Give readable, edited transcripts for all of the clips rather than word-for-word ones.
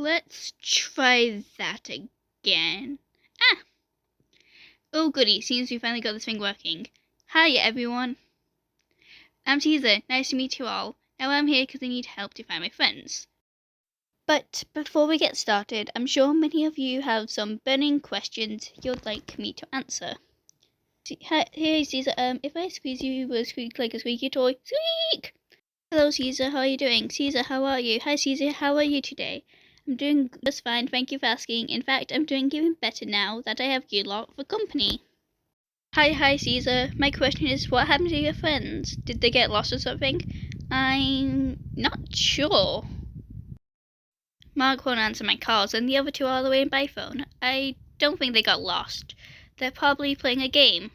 Let's try that again. Oh goody, seems we finally got this thing working. Hi everyone. I'm Caesar, nice to meet you all. Now I'm here because I need help to find my friends. But before we get started, I'm sure many of you have some burning questions you'd like me to answer. Hey Caesar, if I squeeze you, will it squeak like a squeaky toy? Squeak! Hello Caesar, how are you doing? Caesar, how are you? Hi Caesar, how are you today? I'm doing just fine, thank you for asking. In fact, I'm doing even better now that I have you lot for company. Hi Caesar, my question is, what happened to your friends? Did they get lost or something? I'm not sure. Mark won't answer my calls and the other two are all the way by phone. I don't think they got lost. They're probably playing a game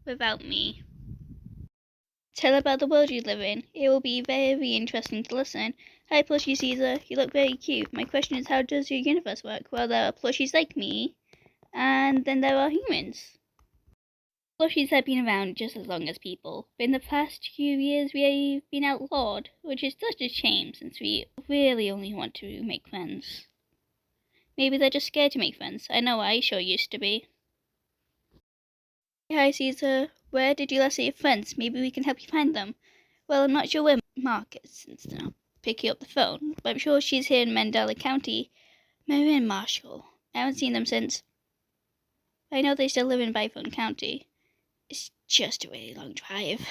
without me. Tell about the world you live in. It will be very interesting to listen. Hi Plushie Caesar, you look very cute. My question is, how does your universe work? Well, there are plushies like me, and then there are humans. Plushies have been around just as long as people, but in the past few years we've been outlawed, which is such a shame since we really only want to make friends. Maybe they're just scared to make friends. I know I sure used to be. Hi Caesar, where did you last see your friends? Maybe we can help you find them. Well, I'm not sure where Mark is since they're not picking up the phone, but I'm sure she's here in Mandela County. Mary and Marshall. I haven't seen them since. I know they still live in Byphone County. It's just a really long drive.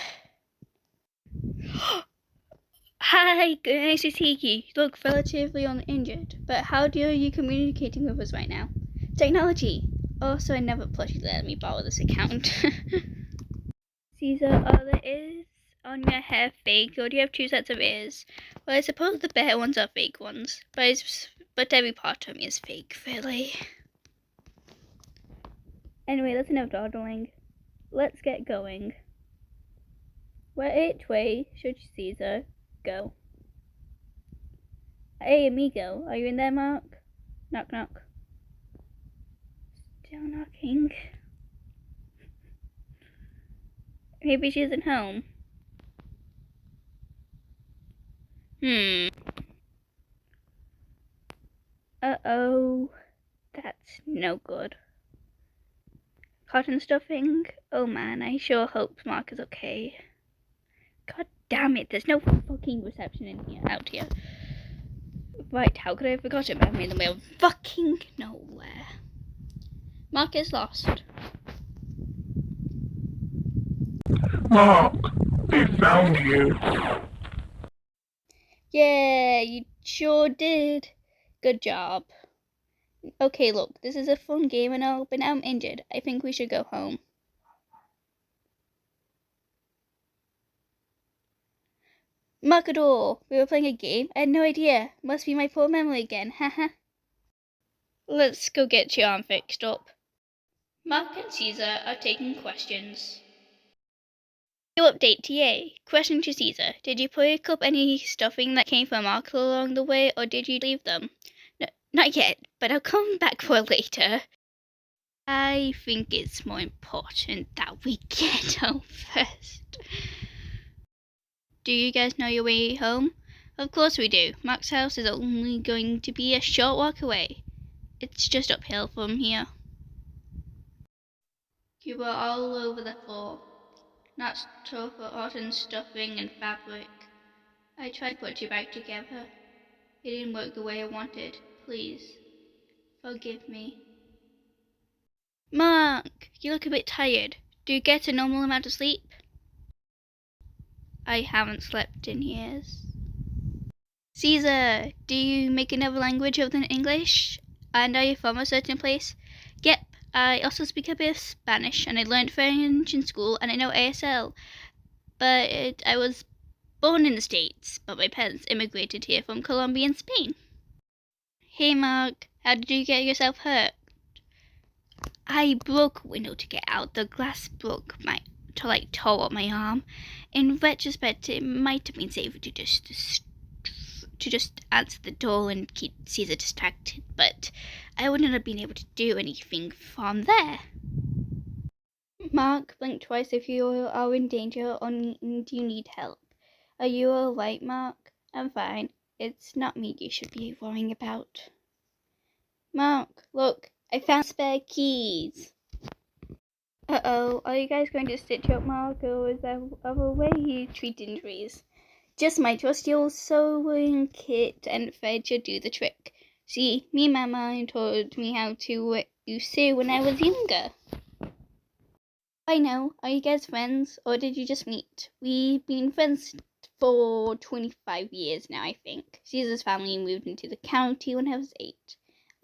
Hi, nice to see you. You look relatively uninjured, but how are you communicating with us right now? Technology. Also, I never plushly let me borrow this account. Caesar, are the ears on your hair fake, or do you have two sets of ears? Well, I suppose the bare ones are fake ones, but every part of me is fake, really. Anyway, that's enough dawdling. Let's get going. Which way should Caesar go? Hey, amigo, are you in there, Mark? Knock, knock. Still knocking. Maybe she isn't home. Uh-oh. That's no good. Cotton stuffing? Oh man, I sure hope Mark is okay. God damn it, there's no fucking reception out here. Right, how could I have forgotten? I'm in the middle of fucking nowhere. Mark is lost. Mark, they found you. Yeah, you sure did. Good job. Okay, look, this is a fun game and all, but now I'm injured. I think we should go home. Markador, we were playing a game? I had no idea. Must be my poor memory again, haha. Let's go get your arm fixed up. Mark and Caesar are taking questions. New update, TA. Question to Caesar. Did you pick up any stuffing that came from Mark along the way, or did you leave them? No, not yet, but I'll come back for it later. I think it's more important that we get home first. Do you guys know your way home? Of course we do. Mark's house is only going to be a short walk away. It's just uphill from here. You were all over the floor. Not stuff but rotten stuffing and fabric. I tried to put you back together. It didn't work the way I wanted. Please, forgive me. Mark, you look a bit tired. Do you get a normal amount of sleep? I haven't slept in years. Caesar, do you make another language other than English? And are you from a certain place? Yep, I also speak a bit of Spanish, and I learned French in school, and I know ASL. But I was born in the States, but my parents immigrated here from Colombia and Spain. Hey Mark, how did you get yourself hurt? I broke a window to get out. The glass broke tore up my arm. In retrospect, it might have been safer to just answer the door and keep Caesar distracted, but I wouldn't have been able to do anything from there. Mark, blink twice if you are in danger and you need help. Are you alright, Mark? I'm fine. It's not me you should be worrying about. Mark, look, I found spare keys. Uh-oh, are you guys going to stitch up Mark, or is there other way you treat injuries? Just my trusty old sewing kit and thread should do the trick. See, me and Mama taught me how to sew when I was younger. I know, are you guys friends, or did you just meet? We've been friends for 25 years now, I think. Caesar's family moved into the county when I was 8.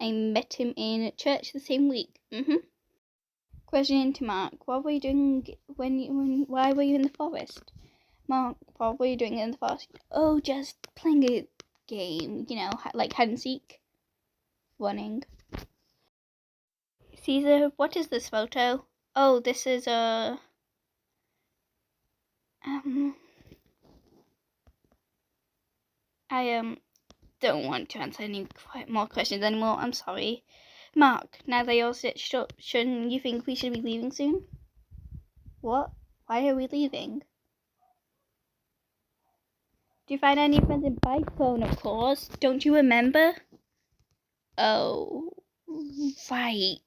I met him in church the same week. Question to Mark, what were you doing why were you in the forest? Mark, what were you doing in the forest? Oh, just playing a game, like hide and seek. Running. Caesar, what is this photo? Oh, this is a... I don't want to answer any more questions anymore, I'm sorry. Mark, now that you're stitched up, shouldn't you think we should be leaving soon? What? Why are we leaving? Do you find any friends in Byphone, of course? Don't you remember? Oh, right.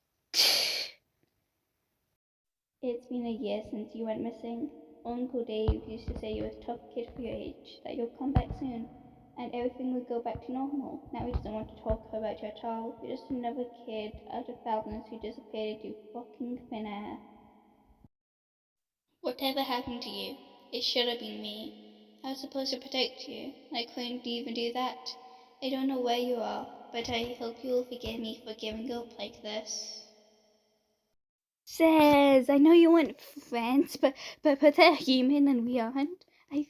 It's been a year since you went missing. Uncle Dave used to say you're a tough kid for your age, that you'll come back soon, and everything would go back to normal. Now he doesn't want to talk about you at all. You're just another kid out of thousands who disappeared into fucking thin air. Whatever happened to you? It should have been me. I was supposed to protect you. I couldn't even do that. I don't know where you are, but I hope you will forgive me for giving up like this. Says, I know you want friends, but they're human and we aren't. I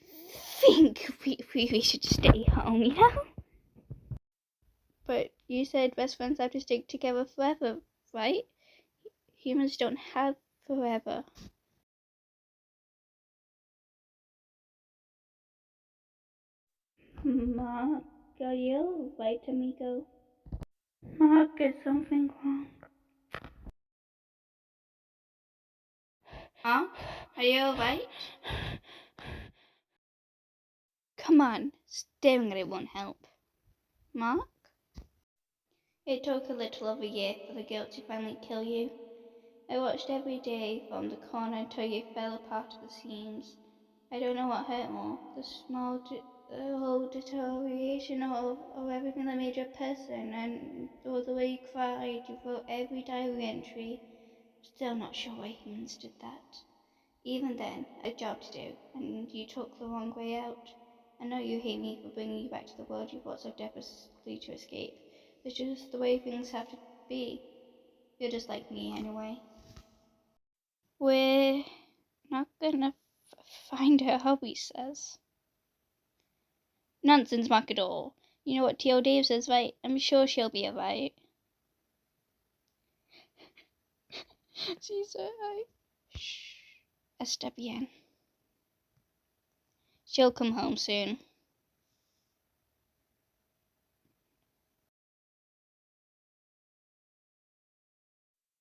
think we should stay home, But you said best friends have to stick together forever, right? Humans don't have forever. Mark, are you right, amigo? Mark, is something wrong? Mark, are you alright? Come on, staring at it won't help. Mark? It took a little over a year for the guilt to finally kill you. I watched every day from the corner until you fell apart at the seams. I don't know what hurt more, the whole deterioration of everything that made you a person, or the way you cried, you wrote every diary entry. Still not sure why humans did that. Even then, a job to do, and you took the wrong way out. I know you hate me for bringing you back to the world you fought so desperately to escape. It's just the way things have to be. You're just like me anyway. We're not gonna find her, Hobby says. Nonsense, Macador. You know what T.O. Dave says, right? I'm sure she'll be alright. She's alright. Shh. Está bien. She'll come home soon.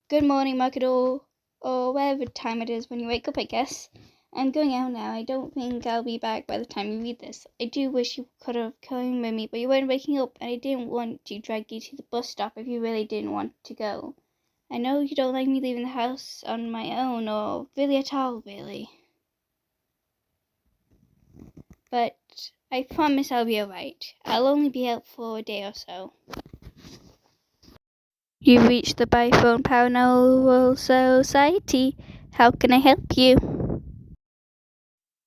Good morning, Macador. Or whatever time it is when you wake up, I guess. I'm going out now. I don't think I'll be back by the time you read this. I do wish you could have come with me, but you weren't waking up, and I didn't want to drag you to the bus stop if you really didn't want to go. I know you don't like me leaving the house on my own, or really at all, really. But I promise I'll be alright. I'll only be out for a day or so. You've reached the Byphone Paranormal Society. How can I help you?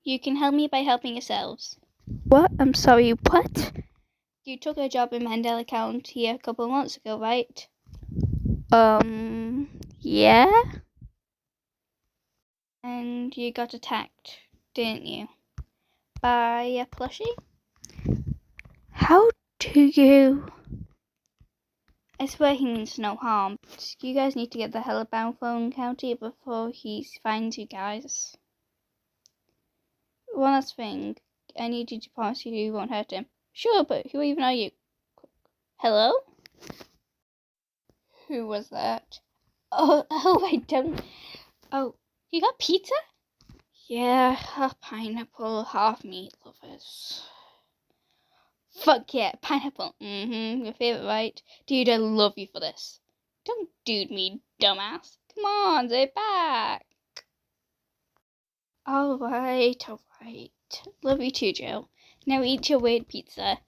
You can help me by helping yourselves. What? I'm sorry, what? You took a job in Mandela County a couple of months ago, right? Yeah? And you got attacked, didn't you? By a plushie? How do you... I swear he means no harm. You guys need to get the hell out of Byphone County before he finds you guys. One last thing. I need you to promise you won't hurt him. Sure, but who even are you? Hello? Who was that? Oh, I don't... Oh, you got pizza? Yeah, half pineapple, half meat lovers. Fuck yeah, pineapple. Your favourite, right? Dude, I love you for this. Don't dude me, dumbass. Come on, say it back. Alright. Love you too, Joe. Now eat your weird pizza.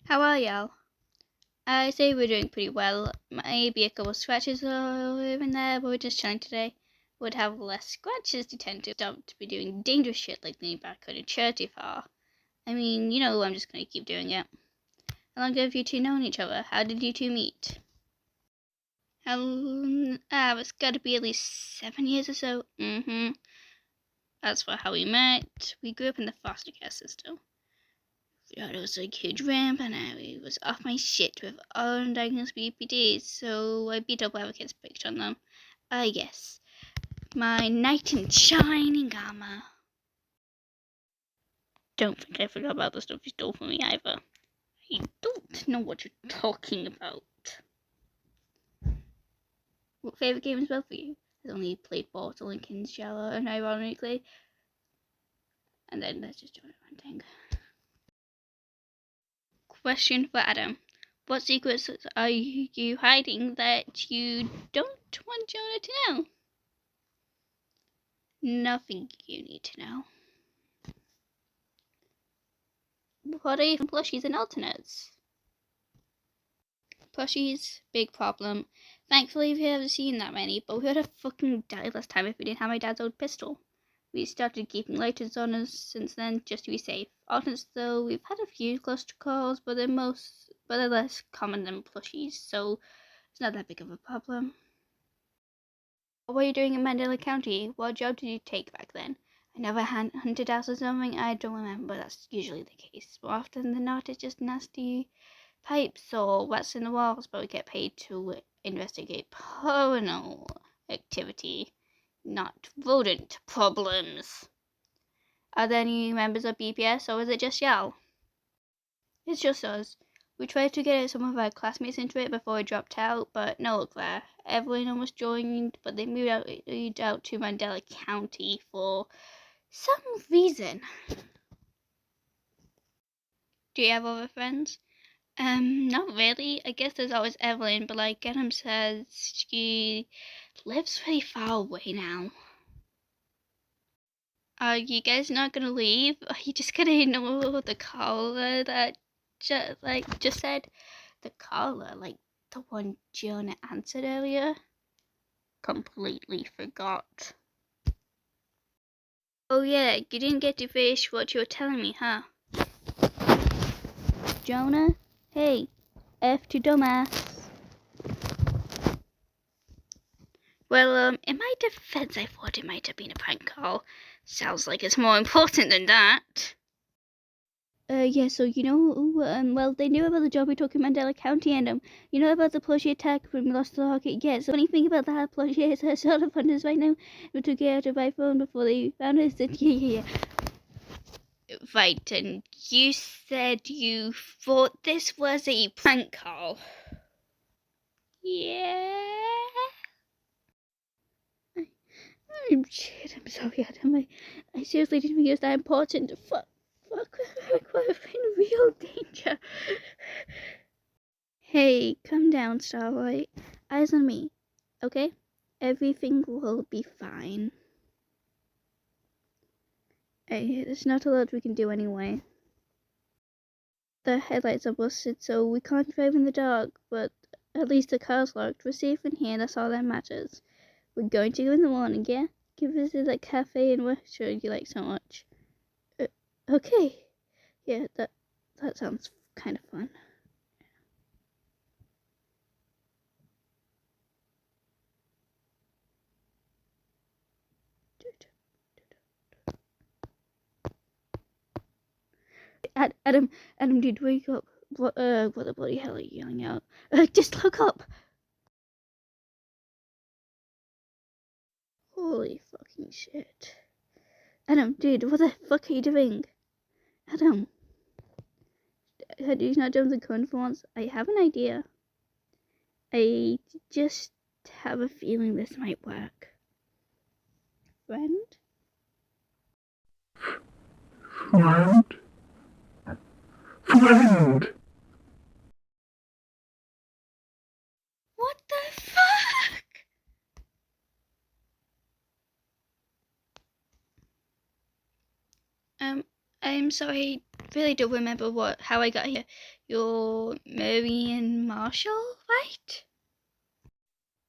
How are y'all? I say we're doing pretty well. Maybe a couple scratches here and there, but we're just chilling today. Would have less scratches to tend to stop to be doing dangerous shit like leaning back on a chair too far. I mean, you know, I'm just gonna keep doing it. How long have you two known each other? How did you two meet? It's gotta be at least 7 years or so. As for how we met, we grew up in the foster care system. God, it was like huge ramp, and I was off my shit with undiagnosed BPDs, so I beat up whatever kids picked on them. Yes. My knight in shining armor. Don't think I forgot about the stuff you stole from me either. I don't know what you're talking about. What favourite game is well for you? I've only played Portal and King's Shallow, and ironically, and then let's just join one thing. Question for Adam. What secrets are you hiding that you don't want Jonah to know? Nothing you need to know. What are even plushies and alternates? Plushies, big problem. Thankfully we haven't seen that many, but we would have fucking died last time if we didn't have my dad's old pistol. We started keeping lighters on us since then just to be safe. Alternates though, we've had a few close calls, but they're less common than plushies, so it's not that big of a problem. What were you doing in Mandela County? What job did you take back then? I never hunted out or something. I don't remember. That's usually the case. More often than not, it's just nasty pipes or what's in the walls, but we get paid to investigate paranormal activity, not rodent problems. Are there any members of BPS, or is it just y'all? It's just us. We tried to get some of our classmates into it before we dropped out, but no luck there. Everyone almost joined, but they moved out to Mandela County for some reason. Do you have other friends? Not really. I guess there's always Evelyn, but like Adam says, she lives pretty far away now. Are you guys not gonna leave? Are you just gonna ignore the caller that just said? The caller, like the one Jonah answered earlier? Completely forgot. Oh yeah, you didn't get to finish what you were telling me, huh? Jonah? Hey, F to dumbass. Well, in my defense, I thought it might have been a prank call. Sounds like it's more important than that. Yeah, so you know, well, they knew about the job we took in Mandela County, and you know about the plushie attack when we lost the rocket. Yeah, so funny thing about that plushie is it's sort of on us right now. We took it out of my phone before they found us. And yeah. Right, and you said you thought this was a prank call. Yeah. I'm sorry, Adam. I seriously didn't think it was that important. Fuck, we're in real danger. Hey, come down, Starlight. Eyes on me, okay? Everything will be fine. Hey, there's not a lot we can do anyway. The headlights are busted, so we can't drive in the dark, but at least the car's locked. We're safe in here, that's all that matters. We're going to go in the morning, yeah? Give us that cafe and restaurant you like so much. Okay. Yeah, that sounds kind of fun. Adam, dude, wake up. What the bloody hell are you yelling out? Just look up. Holy fucking shit. Adam, dude, what the fuck are you doing? Adam. Had you not done the cone for once? I have an idea. I just have a feeling this might work. Friend? Friend? Friend! What the fuck? I'm sorry, really don't remember how I got here. You're Marion Marshall, right?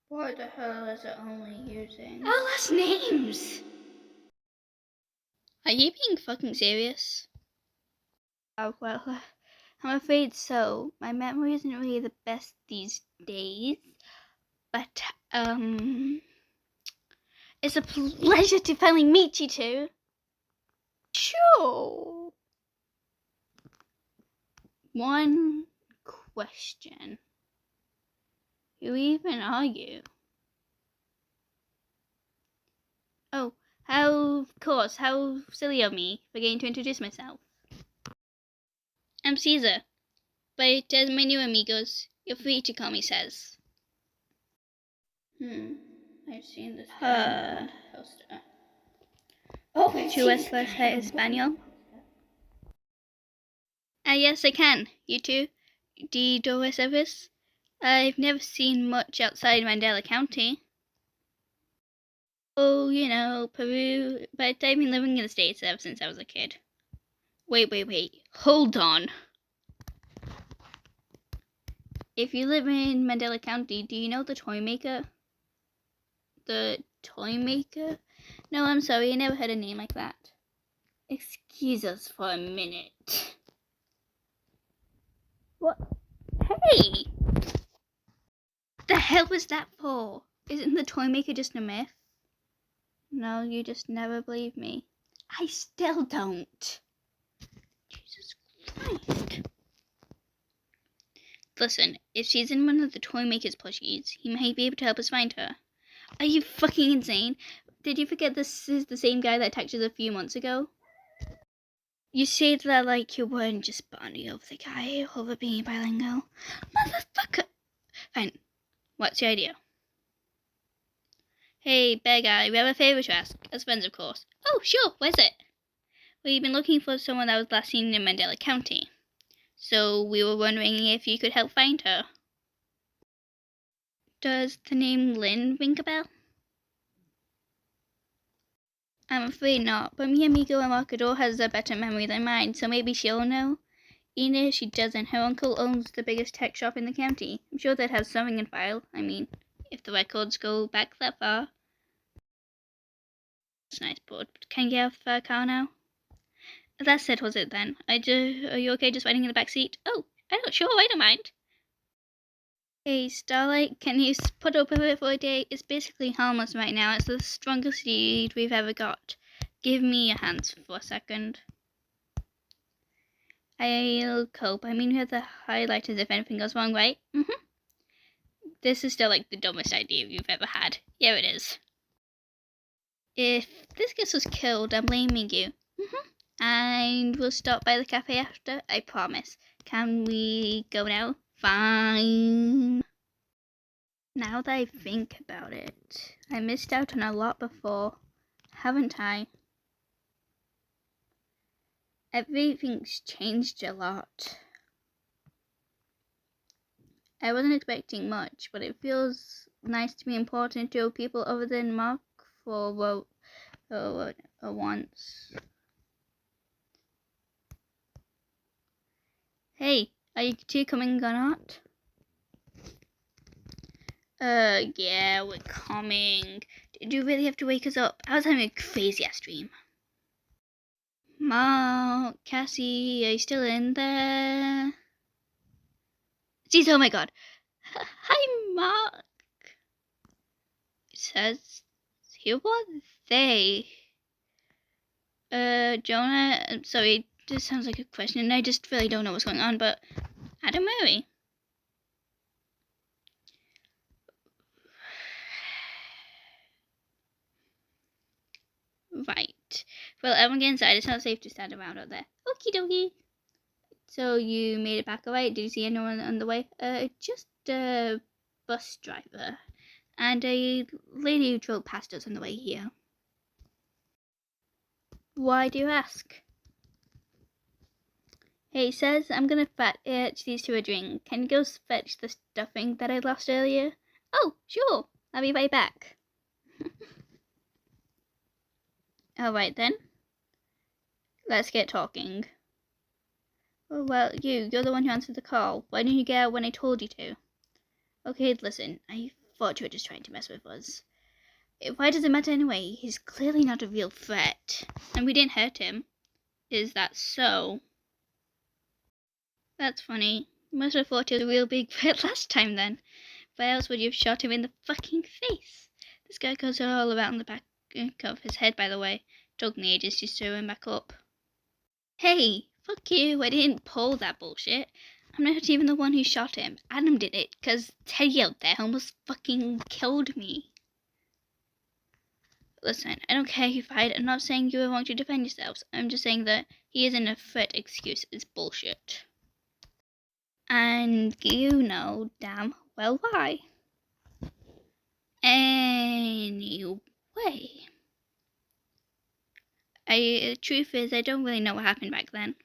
What the hell is it only using? Our last names! Are you being fucking serious? Oh, well, I'm afraid so. My memory isn't really the best these days. But, it's a pleasure to finally meet you two. Sure. One question. Who even are you? Oh, of course, how silly of me forgetting to introduce myself. I'm Caesar, but as my new amigos, you're free to call me Cez. I've seen this poster. Oh, tu hablas español? Yes, I can. You too? Do voiceovers? I've never seen much outside Mandela County. Oh, you know, Peru, but I've been living in the States ever since I was a kid. Wait. Hold on. If you live in Mandela County, do you know the toy maker? The toy maker? No, I'm sorry, I never heard a name like that. Excuse us for a minute. What? Hey! The hell was that for? Isn't the toy maker just a myth? No, you just never believe me. I still don't. Jesus Christ. Listen, if she's in one of the toy maker's plushies, he might be able to help us find her. Are you fucking insane? Did you forget this is the same guy that attacked us a few months ago? You say that like you weren't just bonding over the guy over being bilingual. Motherfucker! Fine. What's your idea? Hey, bear guy, we have a favour to ask. As friends, of course. Oh, sure, where's it? We've been looking for someone that was last seen in Mandela County. So we were wondering if you could help find her. Does the name Lynn ring a bell? I'm afraid not, but mi amigo Marcador has a better memory than mine, so maybe she'll know. Even if she doesn't, her uncle owns the biggest tech shop in the county. I'm sure they'd have something in file. I mean, if the records go back that far. That's nice, but can you get off the car now? That settles it then. Are you okay just riding in the back seat? Oh, sure, I don't mind. Hey, Starlight, can you put up with it for a day? It's basically harmless right now. It's the strongest lead we've ever got. Give me your hands for a second. I'll cope. I mean, we have the highlighters if anything goes wrong, right? This is still like the dumbest idea you've ever had. Yeah, it is. If this gets us killed, I'm blaming you. And we'll stop by the cafe after, I promise. Can we go now? Fine. Now that I think about it, I missed out on a lot before, haven't I? Everything's changed a lot. I wasn't expecting much, but it feels nice to be important to people other than Mark for once. Hey, are you two coming or not? Yeah, we're coming. Did you really have to wake us up? I was having a crazy ass dream. Mark, Cassie, are you still in there? Jeez, oh my god. Hi, Mark. It says, who are they? Jonah, I'm sorry, this sounds like a question, and I just really don't know what's going on, but Adam Murray. Right. Well, everyone get inside. It's not safe to stand around out there. Okie dokie. So you made it back alright? Did you see anyone on the way? Just a bus driver and a lady who drove past us on the way here. Why do you ask? Hey, says I'm gonna fetch these two a drink. Can you go fetch the stuffing that I lost earlier? Oh, sure. I'll be right back. Alright then. Let's get talking. Oh, well, you're the one who answered the call. Why didn't you get out when I told you to? Okay, listen, I thought you were just trying to mess with us. Why does it matter anyway? He's clearly not a real threat. And we didn't hurt him. Is that so? That's funny. You must have thought he was a real big threat last time then. Why else would you have shot him in the fucking face? This guy goes all around the back of his head, by the way. Took me ages to sew him back up. Hey, fuck you. I didn't pull that bullshit. I'm not even the one who shot him. Adam did it, because Teddy out there almost fucking killed me. Listen, I don't care if you fight. I'm not saying you were wrong to defend yourselves. I'm just saying that he isn't a threat excuse. It's bullshit. And you know damn well why. Anyway. The truth is, I don't really know what happened back then.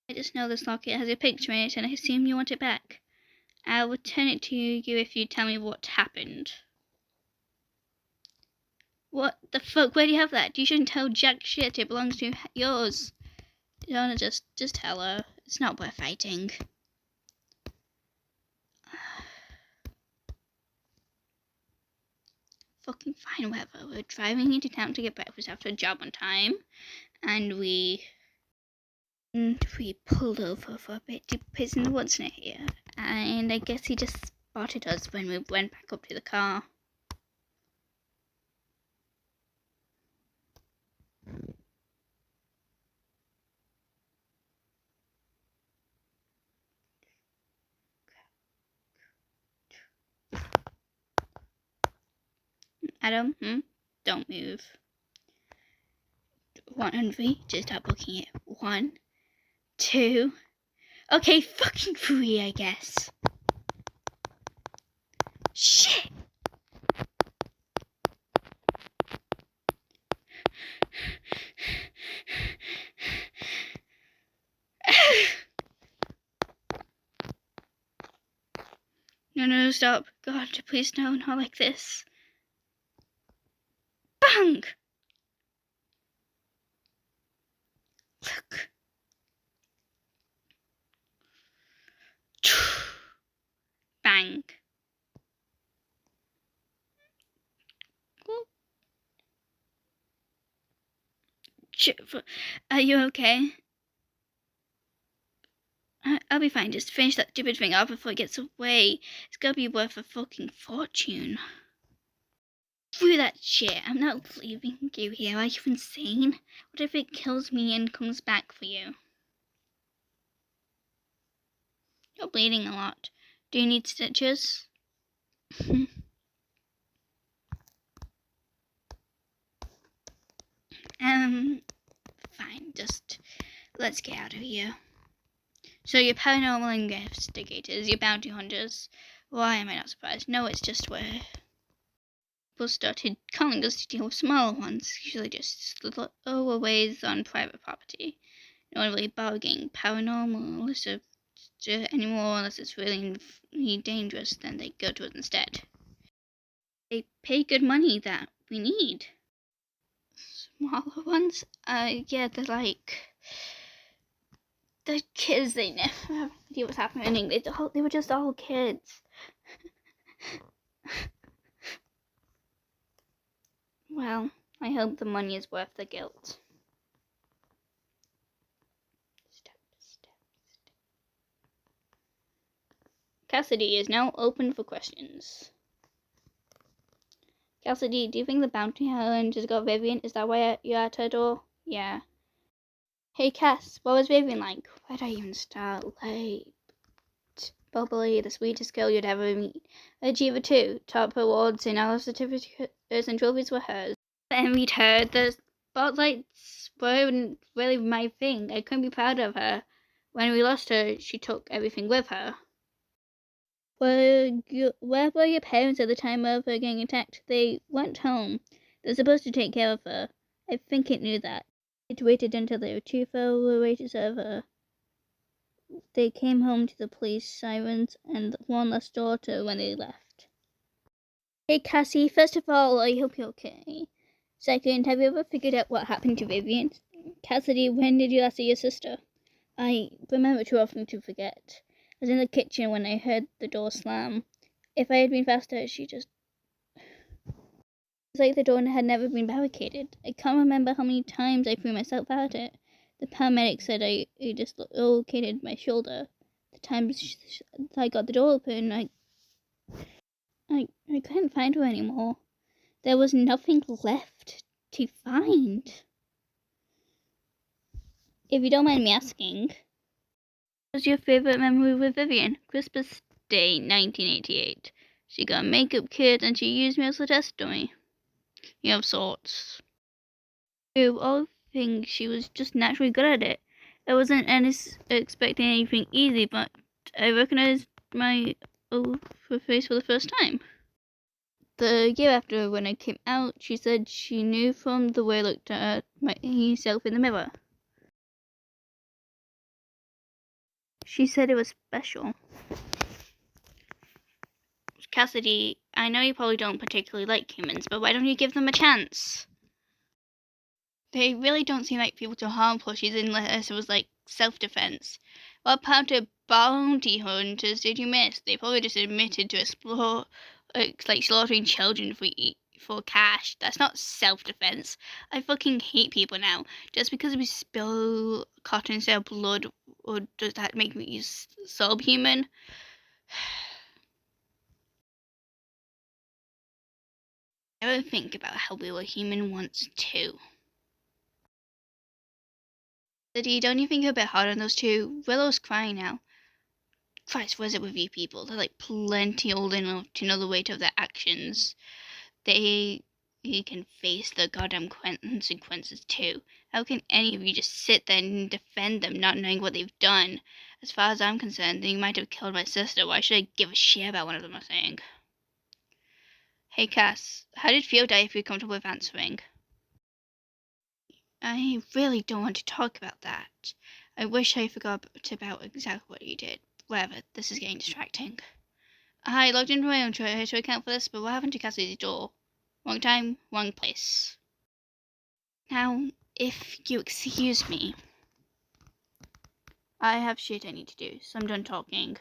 I just know this locket has your picture in it, and I assume you want it back. I'll return it to you if you tell me what happened. What the fuck? Where do you have that? You shouldn't tell jack shit. It belongs to yours. You don't wanna just tell her. It's not worth fighting. Fucking fine, whatever. We're driving into town to get breakfast after a job on time, and we pulled over for a bit to piss in the woods near here, and I guess he just spotted us when we went back up to the car. Adam, don't move. 1 and 3, just start booking it. 1, 2. Okay, fucking 3, I guess. Shit! No, stop. God, please no, not like this. Bang! Look. Bang. Are you okay? I'll be fine. Just finish that stupid thing off before it gets away. It's gonna be worth a fucking fortune. Screw that shit. I'm not leaving you here. Are you insane? What if it kills me and comes back for you? You're bleeding a lot. Do you need stitches? Fine. Just let's get out of here. So you're paranormal investigators, you're bounty hunters. Why am I not surprised? No, it's just where people started calling us to deal with smaller ones, usually just throwaways on private property. No one really bargaining paranormal anymore unless it's really dangerous, then they go to it instead. They pay good money that we need. Smaller ones? Yeah, they're like the kids. They never have any idea what's happening. They were just all kids. Well, I hope the money is worth the guilt. Step. Cassidy is now open for questions. Cassidy, do you think the bounty hunter just got Vivian? Is that why you're at her door? Yeah. Hey Cass, what was Vivian like? Where do I even start? Late. Bubbly, the sweetest girl you'd ever meet. Achiever too. Top awards and all certificates and trophies were hers. I envied her. The spotlights weren't really my thing. I couldn't be proud of her. When we lost her, she took everything with her. Where were your parents at the time of her getting attacked? They went home. They were supposed to take care of her. I think it knew that. It waited until they were too far away to serve her. They came home to the police sirens and one last daughter when they left. Hey Cassie, first of all, I hope you're okay. Second, have you ever figured out what happened to Vivian? Cassidy, when did you last see your sister? I remember too often to forget. I was in the kitchen when I heard the door slam. If I had been faster, she just... It's like the door had never been barricaded. I can't remember how many times I threw myself at it. The paramedic said I dislocated my shoulder. The times I got the door open, I couldn't find her anymore. There was nothing left to find. If you don't mind me asking, what's your favourite memory with Vivian? Christmas Day 1988. She got a makeup kit and she used me as a test dummy. Of sorts. I think she was just naturally good at it. I wasn't expecting anything easy, but I recognized my face for the first time. The year after, when I came out, she said she knew from the way I looked at myself in the mirror. She said it was special. Cassidy, I know you probably don't particularly like humans, but why don't you give them a chance? They really don't seem like people to harm plushies unless it was like self-defense. What part of bounty hunters did you miss? They probably just admitted to like slaughtering children for cash. That's not self-defense. I fucking hate people now. Just because we spill cotton instead of blood, or does that make me subhuman? I ever think about how we were human once too. Don't you think you're a bit hard on those two? Willow's crying now. Christ, what is it with you people? They're like plenty old enough to know the weight of their actions. They can face the goddamn consequences too. How can any of you just sit there and defend them not knowing what they've done? As far as I'm concerned, they might have killed my sister. Why should I give a shit about one of them or saying? Hey Cass, how did Theo die if you're comfortable with answering? I really don't want to talk about that. I wish I forgot about exactly what you did. Whatever, this is getting distracting. I logged into my own to account for this, but what happened to Cassidy's door? Wrong time, wrong place. Now, if you excuse me, I have shit I need to do, so I'm done talking.